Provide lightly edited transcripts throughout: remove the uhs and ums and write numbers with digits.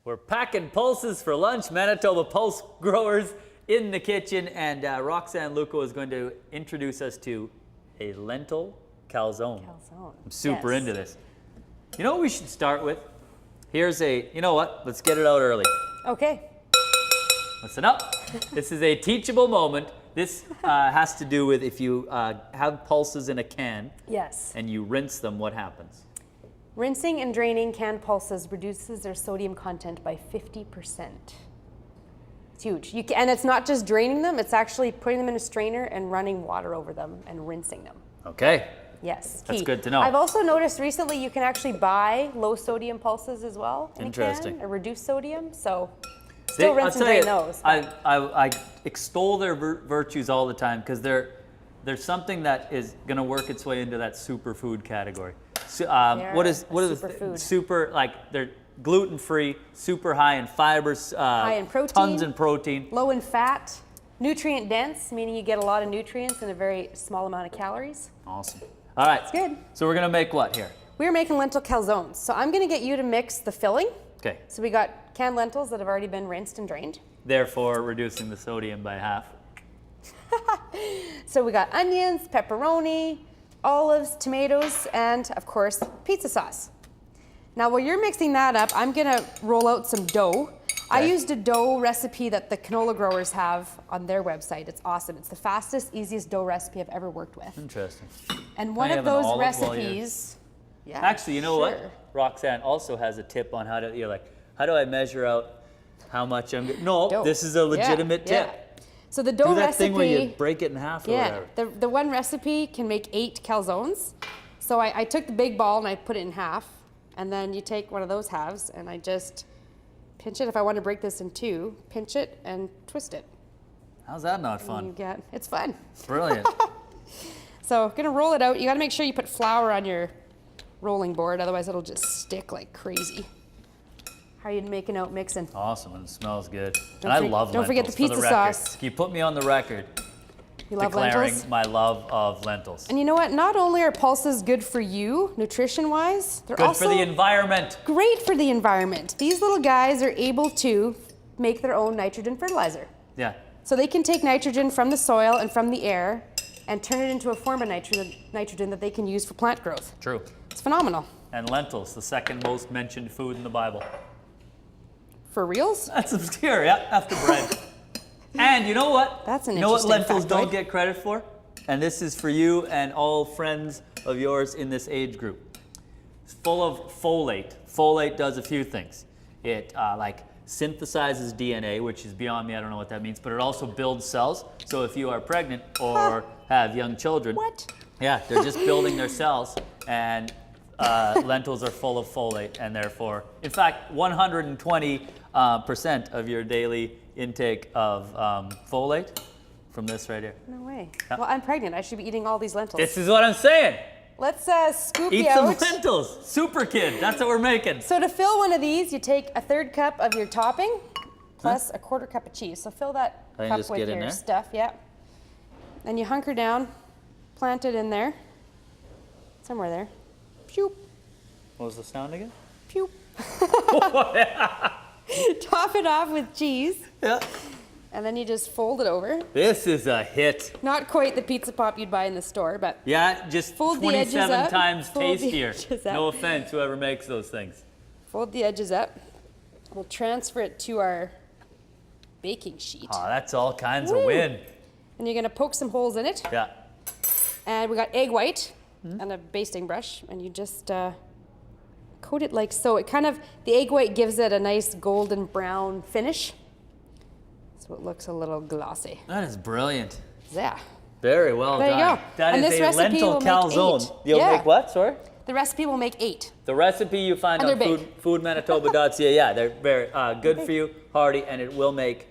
We're packing pulses for lunch. Manitoba Pulse growers in the kitchen, and Roxanne Luco is going to introduce us to a lentil calzone. I'm super into this. You know what we should start with? Here's you know what? Let's get it out early. Okay. Listen up. This is a teachable moment. This has to do with if you have pulses in a can. Yes. And you rinse them, what happens? Rinsing and draining canned pulses reduces their sodium content by 50%. It's huge. And it's not just draining them, it's actually putting them in a strainer and running water over them and rinsing them. Okay. Yes. That's good to know. I've also noticed recently you can actually buy low sodium pulses as well in a can, or reduced sodium. So still rinse and drain those. I extol their virtues all the time because there's something that is going to work its way into that superfood category. What is superfood. Super, like they're gluten-free, super high in fibers, high in protein, tons in protein, low in fat, nutrient dense, meaning you get a lot of nutrients in a very small amount of calories. Awesome. All right. It's good. So we're gonna make what here? We're making lentil calzones. So I'm gonna get you to mix the filling. Okay. So we got canned lentils that have already been rinsed and drained. Therefore, reducing the sodium by half. So we got onions, pepperoni, olives, tomatoes, and of course, pizza sauce. Now while you're mixing that up, I'm gonna roll out some dough. I used a dough recipe that the canola growers have on their website. It's awesome. It's the fastest, easiest dough recipe I've ever worked with. Interesting. And one of those recipes, yeah. Actually, you know what? Roxanne also has a tip on how do I measure out how much I'm getting? No, dough. This is a legitimate tip. Yeah. So the dough Do that recipe, thing where you break it in half or whatever. The one recipe can make 8 calzones. So I took the big ball and I put it in half, and then you take one of those halves and I just pinch it. If I want to break this in 2, pinch it and twist it. How's that not fun? It's fun. Brilliant. So I'm gonna roll it out. You gotta make sure you put flour on your rolling board, otherwise it'll just stick like crazy. How are you making out mixing? Awesome, and it smells good. And I love lentils. Don't forget the pizza sauce. Can you put me on the record You love declaring lentils? my love of lentils? And you know what? Not only are pulses good for you, nutrition-wise, they're Good also for the environment. great for the environment. These little guys are able to make their own nitrogen fertilizer. Yeah. So they can take nitrogen from the soil and from the air and turn it into a form of nitrogen that they can use for plant growth. True. It's phenomenal. And lentils, the second most mentioned food in the Bible. For reals? That's obscure, yeah, after bread. And you know what? That's an You know what interesting lentils don't factoid. get credit for? And this is for you and all friends of yours in this age group. It's full of folate. Folate does a few things. It like synthesizes DNA, which is beyond me, I don't know what that means, but it also builds cells. So if you are pregnant or have young children, What? yeah, they're just building their cells, and lentils are full of folate, and therefore, in fact, 120% of your daily intake of folate from this right here. No way. Yeah. Well, I'm pregnant. I should be eating all these lentils. This is what I'm saying. Let's scoop Eat you some out. lentils. Super kid, that's what we're making. So to fill one of these, you take a 1/3 cup of your topping plus a 1/4 cup of cheese. So fill that I can cup just with get in your there? stuff, yeah. And you hunker down, plant it in there, somewhere there. Pew, What was the sound again? pew. Top it off with cheese, Yeah. and then you just fold it over. This is a hit. Not quite the pizza pop you'd buy in the store, but Yeah, just Fold the edges 27 up, times fold the tastier. edges up. No offense, whoever makes those things. fold the edges up. We'll transfer it to our baking sheet. Oh, that's all kinds Woo. of win. And you're gonna poke some holes in it. Yeah. And we got egg white and a basting brush, and you just coat it like so. The egg white gives it a nice golden brown finish, so it looks a little glossy. That is brilliant. Yeah. Very well There you done. go. That And is this a recipe lentil will make calzone. 8. You'll Yeah. make what? Sorry? The recipe will make 8. The recipe you find And on they're big. foodmanitoba.ca. Yeah, they're very good for you, hearty, and it will make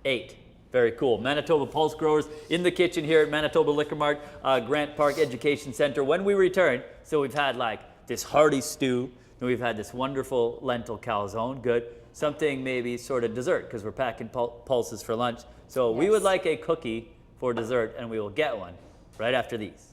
8. Very cool. Manitoba Pulse growers in the kitchen here at Manitoba Liquor Mart, Grant Park Education Center. When we return, so we've had like this hearty stew, and we've had this wonderful lentil calzone. Good. Something maybe sort of dessert, because we're packing pulses for lunch. So we would like a cookie for dessert, and we will get one right after these.